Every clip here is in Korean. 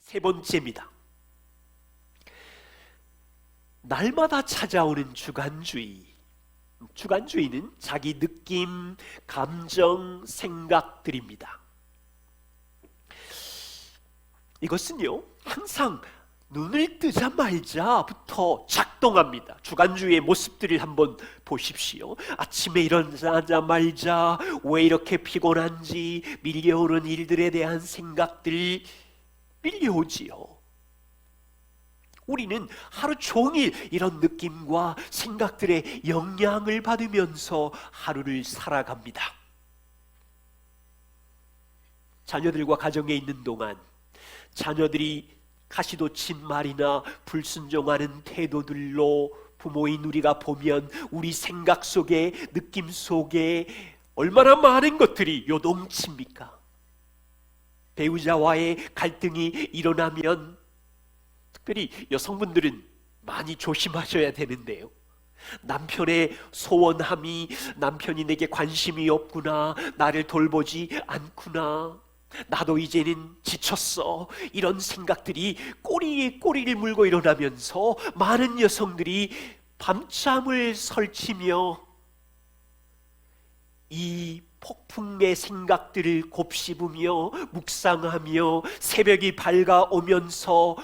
세 번째입니다. 날마다 찾아오는 주관주의. 주관주의는 자기 느낌, 감정, 생각들입니다. 이것은요, 항상 눈을 뜨자마자부터 작동합니다. 주관주의의 모습들을 한번 보십시오. 아침에 일어나자마자 왜 이렇게 피곤한지 밀려오는 일들에 대한 생각들이 밀려오지요. 우리는 하루 종일 이런 느낌과 생각들의 영향을 받으면서 하루를 살아갑니다. 자녀들과 가정에 있는 동안 자녀들이 가시돋친 말이나 불순종하는 태도들로 부모인 우리가 보면 우리 생각 속에, 느낌 속에 얼마나 많은 것들이 요동칩니까? 배우자와의 갈등이 일어나면 특별히 여성분들은 많이 조심하셔야 되는데요, 남편의 소원함이 남편이 내게 관심이 없구나, 나를 돌보지 않구나, 나도 이제는 지쳤어, 이런 생각들이 꼬리에 꼬리를 물고 일어나면서 많은 여성들이 밤잠을 설치며 이 폭풍의 생각들을 곱씹으며 묵상하며 새벽이 밝아오면서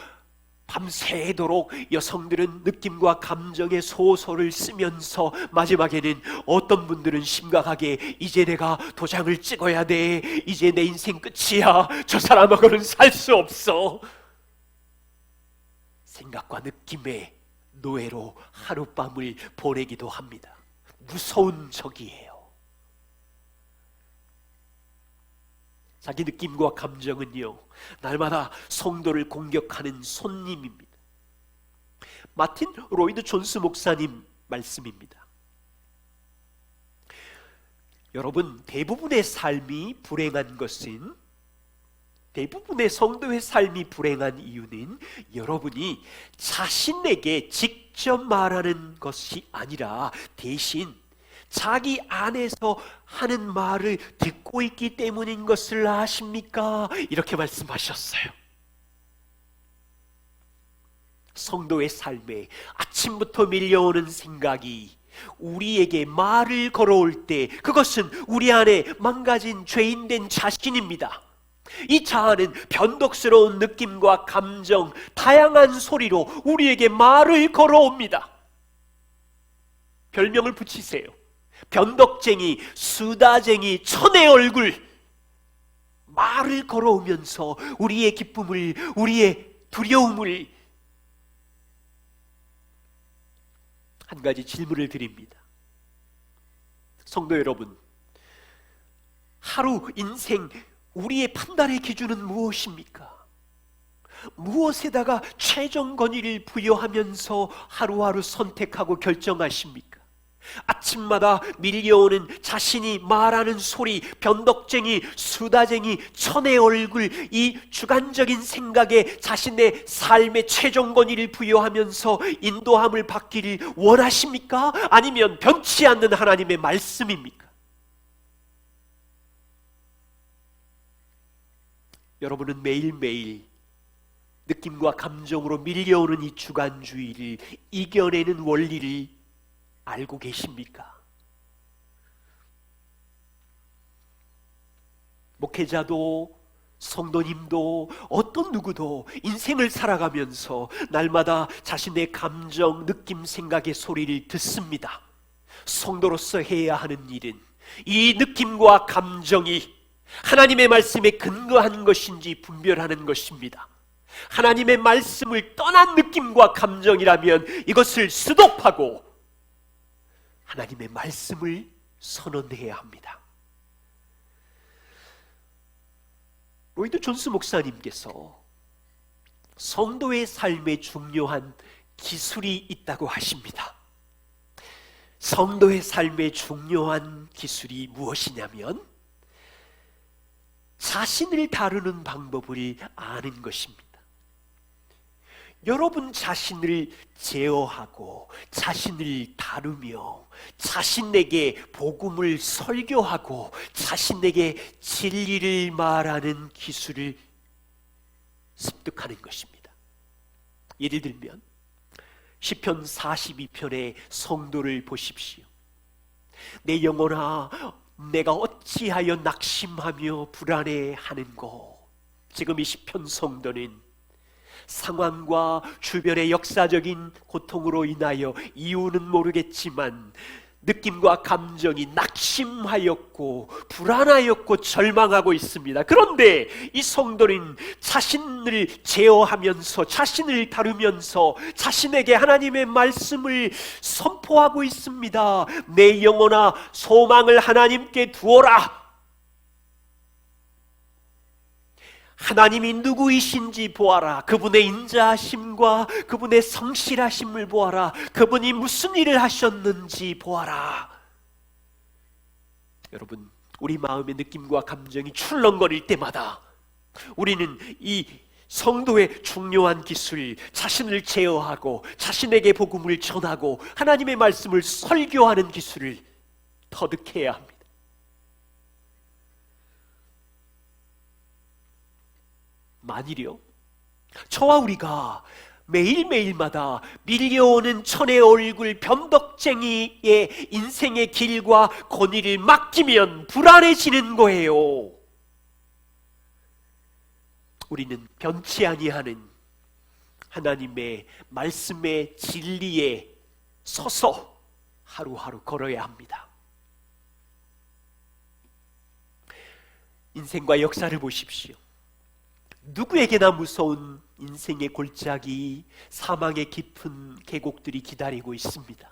밤새도록 여성들은 느낌과 감정의 소설을 쓰면서 마지막에는 어떤 분들은 심각하게 이제 내가 도장을 찍어야 돼, 이제 내 인생 끝이야, 저 사람하고는 살 수 없어, 생각과 느낌의 노예로 하룻밤을 보내기도 합니다. 무서운 적이에요. 자기 느낌과 감정은요, 날마다 성도를 공격하는 손님입니다. 마틴 로이드 존스 목사님 말씀입니다. 여러분, 대부분의 삶이 불행한 것은, 대부분의 성도의 삶이 불행한 이유는 여러분이 자신에게 직접 말하는 것이 아니라 대신 자기 안에서 하는 말을 듣고 있기 때문인 것을 아십니까? 이렇게 말씀하셨어요. 성도의 삶에 아침부터 밀려오는 생각이 우리에게 말을 걸어올 때 그것은 우리 안에 망가진 죄인된 자신입니다. 이 자아는 변덕스러운 느낌과 감정, 다양한 소리로 우리에게 말을 걸어옵니다. 별명을 붙이세요. 변덕쟁이, 수다쟁이, 천의 얼굴, 말을 걸어오면서 우리의 기쁨을, 우리의 두려움을. 한 가지 질문을 드립니다. 성도 여러분, 하루 인생 우리의 판단의 기준은 무엇입니까? 무엇에다가 최종 권위를 부여하면서 하루하루 선택하고 결정하십니까? 아침마다 밀려오는 자신이 말하는 소리, 변덕쟁이, 수다쟁이, 천의 얼굴, 이 주관적인 생각에 자신의 삶의 최종 권위를 부여하면서 인도함을 받기를 원하십니까? 아니면 변치 않는 하나님의 말씀입니까? 여러분은 매일매일 느낌과 감정으로 밀려오는 이 주관주의를 이겨내는 원리를 알고 계십니까? 목회자도 성도님도 어떤 누구도 인생을 살아가면서 날마다 자신의 감정, 느낌, 생각의 소리를 듣습니다. 성도로서 해야 하는 일은 이 느낌과 감정이 하나님의 말씀에 근거한 것인지 분별하는 것입니다. 하나님의 말씀을 떠난 느낌과 감정이라면 이것을 스톱하고 하나님의 말씀을 선언해야 합니다. 로이드 존스 목사님께서 성도의 삶에 중요한 기술이 있다고 하십니다. 성도의 삶에 중요한 기술이 무엇이냐면 자신을 다루는 방법을 아는 것입니다. 여러분 자신을 제어하고 자신을 다루며 자신에게 복음을 설교하고 자신에게 진리를 말하는 기술을 습득하는 것입니다. 예를 들면 시편 42편의 성도를 보십시오. 내 영혼아, 내가 어찌하여 낙심하며 불안해하는고. 지금 이 시편 성도는 상황과 주변의 역사적인 고통으로 인하여 이유는 모르겠지만 느낌과 감정이 낙심하였고 불안하였고 절망하고 있습니다. 그런데 이 성도는 자신을 제어하면서, 자신을 다루면서 자신에게 하나님의 말씀을 선포하고 있습니다. 내 영혼아, 소망을 하나님께 두어라. 하나님이 누구이신지 보아라. 그분의 인자하심과 그분의 성실하심을 보아라. 그분이 무슨 일을 하셨는지 보아라. 여러분, 우리 마음의 느낌과 감정이 출렁거릴 때마다 우리는 이 성도의 중요한 기술, 자신을 제어하고 자신에게 복음을 전하고 하나님의 말씀을 설교하는 기술을 터득해야 합니다. 만일요, 저와 우리가 매일매일마다 밀려오는 천의 얼굴 변덕쟁이의 인생의 길과 권위를 맡기면 불안해지는 거예요. 우리는 변치 아니하는 하나님의 말씀의 진리에 서서 하루하루 걸어야 합니다. 인생과 역사를 보십시오. 누구에게나 무서운 인생의 골짜기, 사망의 깊은 계곡들이 기다리고 있습니다.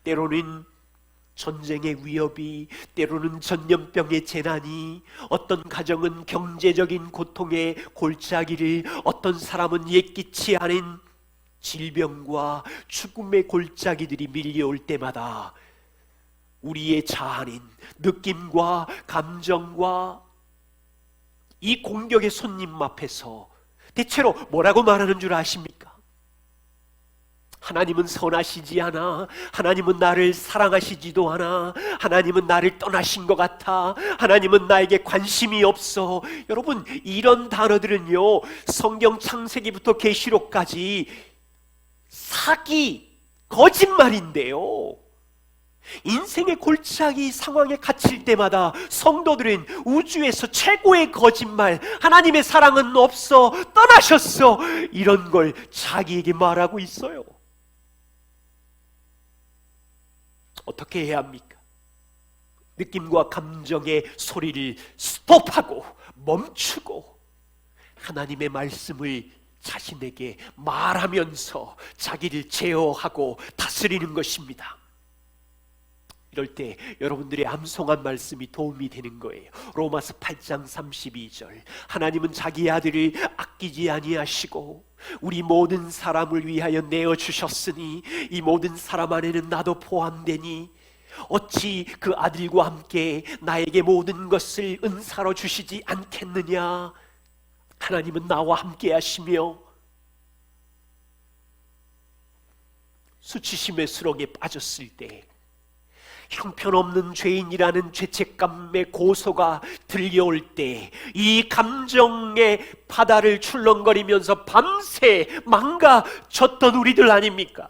때로는 전쟁의 위협이, 때로는 전염병의 재난이, 어떤 가정은 경제적인 고통의 골짜기를, 어떤 사람은 예기치 않은 질병과 죽음의 골짜기들이 밀려올 때마다 우리의 자아인 느낌과 감정과 이 공격의 손님 앞에서 대체로 뭐라고 말하는 줄 아십니까? 하나님은 선하시지 않아. 하나님은 나를 사랑하시지도 않아. 하나님은 나를 떠나신 것 같아. 하나님은 나에게 관심이 없어. 여러분, 이런 단어들은요, 성경 창세기부터 계시록까지 사기, 거짓말인데요. 인생의 골짜기 상황에 갇힐 때마다 성도들은 우주에서 최고의 거짓말, 하나님의 사랑은 없어, 떠나셨어, 이런 걸 자기에게 말하고 있어요. 어떻게 해야 합니까? 느낌과 감정의 소리를 스톱하고 멈추고 하나님의 말씀을 자신에게 말하면서 자기를 제어하고 다스리는 것입니다. 이럴 때 여러분들의 암송한 말씀이 도움이 되는 거예요. 로마서 8장 32절, 하나님은 자기 아들을 아끼지 아니하시고 우리 모든 사람을 위하여 내어주셨으니 이 모든 사람 안에는 나도 포함되니 어찌 그 아들과 함께 나에게 모든 것을 은사로 주시지 않겠느냐. 하나님은 나와 함께 하시며 수치심의 수렁에 빠졌을 때 형편없는 죄인이라는 죄책감의 고소가 들려올 때 이 감정의 바다를 출렁거리면서 밤새 망가졌던 우리들 아닙니까?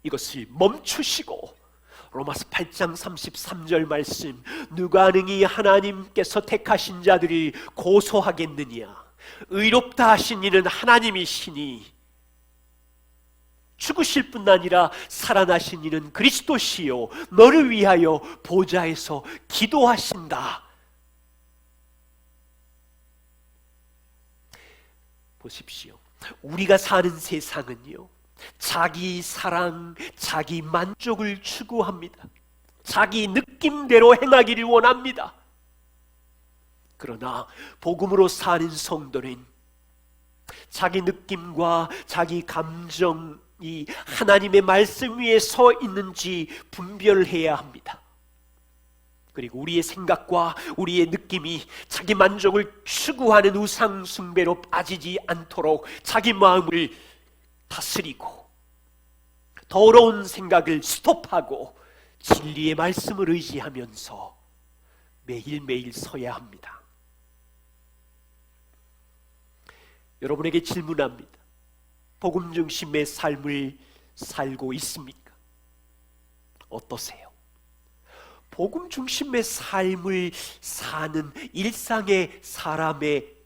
이것을 멈추시고 로마서 8장 33절 말씀, 누가 능히 하나님께서 택하신 자들이 고소하겠느냐. 의롭다 하신 이는 하나님이시니 죽으실 뿐 아니라 살아나신 이는 그리스도시요 너를 위하여 보좌에서 기도하신다. 보십시오. 우리가 사는 세상은요, 자기 사랑, 자기 만족을 추구합니다. 자기 느낌대로 행하기를 원합니다. 그러나 복음으로 사는 성도는 자기 느낌과 자기 감정이 하나님의 말씀 위에 서 있는지 분별해야 합니다. 그리고 우리의 생각과 우리의 느낌이 자기 만족을 추구하는 우상 숭배로 빠지지 않도록 자기 마음을 다스리고 더러운 생각을 스톱하고 진리의 말씀을 의지하면서 매일매일 서야 합니다. 여러분에게 질문합니다. 복음 중심의 삶을 살고 있습니까? 어떠세요? 복음 중심의 삶을 사는 일상의 사람의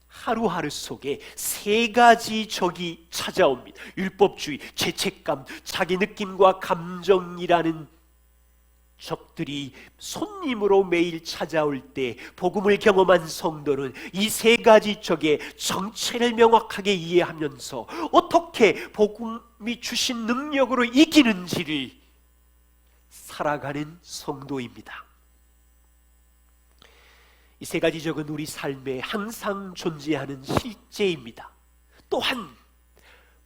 하루하루 속에 세 가지 적이 찾아옵니다. 율법주의, 죄책감, 자기 느낌과 감정이라는 적들이 손님으로 매일 찾아올 때 복음을 경험한 성도는 이 세 가지 적의 정체를 명확하게 이해하면서 어떻게 복음이 주신 능력으로 이기는지를 살아가는 성도입니다. 이 세 가지 적은 우리 삶에 항상 존재하는 실제입니다. 또한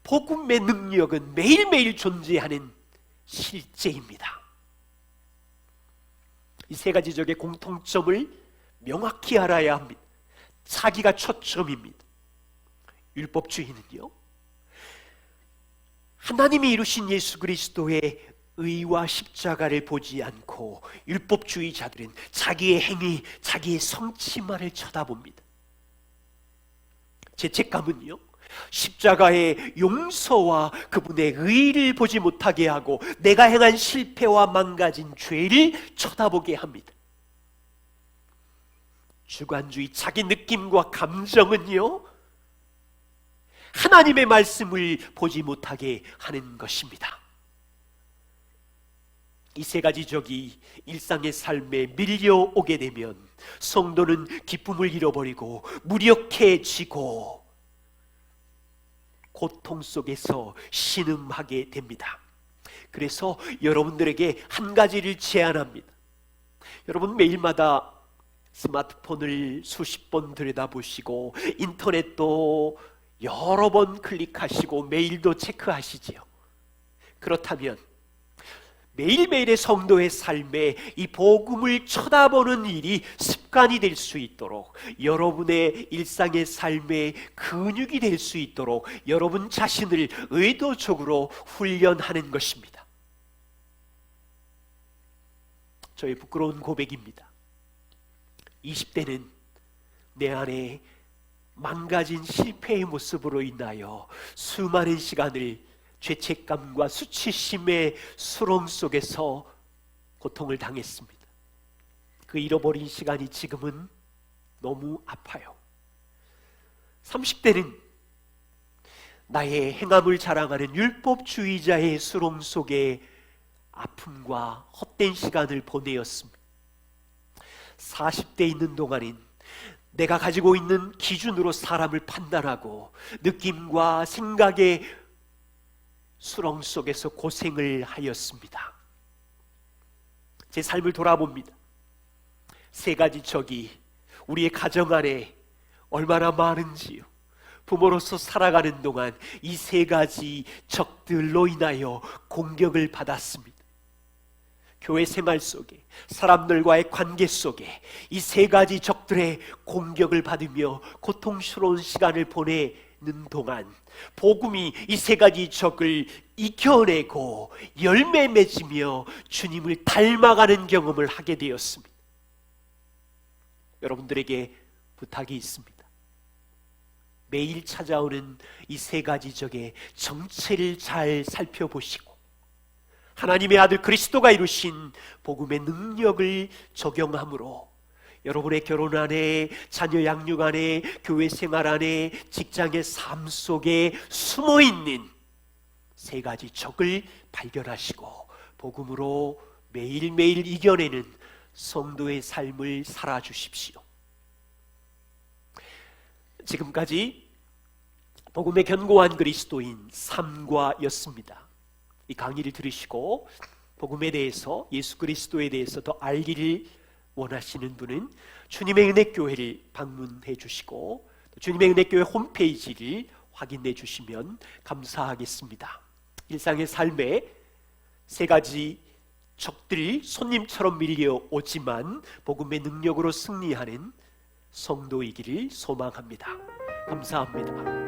복음의 능력은 매일매일 존재하는 실제입니다. 이 세 가지 적의 공통점을 명확히 알아야 합니다. 자기가 초점입니다. 율법주의는요, 하나님이 이루신 예수 그리스도의 의와 십자가를 보지 않고 율법주의자들은 자기의 행위, 자기의 성취만을 쳐다봅니다. 죄책감은요, 십자가의 용서와 그분의 의를 보지 못하게 하고 내가 행한 실패와 망가진 죄를 쳐다보게 합니다. 주관주의, 자기 느낌과 감정은요, 하나님의 말씀을 보지 못하게 하는 것입니다. 이 세 가지 적이 일상의 삶에 밀려오게 되면 성도는 기쁨을 잃어버리고 무력해지고 고통 속에서 신음하게 됩니다. 그래서 여러분들에게 한 가지를 제안합니다. 여러분 매일마다 스마트폰을 수십 번 들여다보시고 인터넷도 여러 번 클릭하시고 메일도 체크하시지요. 그렇다면 매일매일의 성도의 삶에 이 복음을 쳐다보는 일이 습관이 될 수 있도록, 여러분의 일상의 삶의 근육이 될 수 있도록 여러분 자신을 의도적으로 훈련하는 것입니다. 저의 부끄러운 고백입니다. 20대는 내 안에 망가진 실패의 모습으로 인하여 수많은 시간을 죄책감과 수치심의 수렁 속에서 고통을 당했습니다. 그 잃어버린 시간이 지금은 너무 아파요. 30대는 나의 행함을 자랑하는 율법주의자의 수렁 속에 아픔과 헛된 시간을 보내었습니다. 40대 있는 동안인 내가 가지고 있는 기준으로 사람을 판단하고 느낌과 생각의 수렁 속에서 고생을 하였습니다. 제 삶을 돌아봅니다. 세 가지 적이 우리의 가정 안에 얼마나 많은지요. 부모로서 살아가는 동안 이 세 가지 적들로 인하여 공격을 받았습니다. 교회 생활 속에, 사람들과의 관계 속에 이 세 가지 적들의 공격을 받으며 고통스러운 시간을 보내는 동안 복음이 이 세 가지 적을 이겨내고 열매 맺으며 주님을 닮아가는 경험을 하게 되었습니다. 여러분들에게 부탁이 있습니다. 매일 찾아오는 이 세 가지 적의 정체를 잘 살펴보시고 하나님의 아들 그리스도가 이루신 복음의 능력을 적용함으로 여러분의 결혼 안에, 자녀 양육 안에, 교회 생활 안에, 직장의 삶 속에 숨어있는 세 가지 적을 발견하시고 복음으로 매일매일 이겨내는 성도의 삶을 살아주십시오. 지금까지 복음의 견고한 그리스도인 3과였습니다. 이 강의를 들으시고 복음에 대해서, 예수 그리스도에 대해서 더 알기를 원하시는 분은 주님의 은혜교회를 방문해 주시고 주님의 은혜교회 홈페이지를 확인해 주시면 감사하겠습니다. 일상의 삶에 세 가지 적들이 손님처럼 밀려오지만 복음의 능력으로 승리하는 성도이기를 소망합니다. 감사합니다.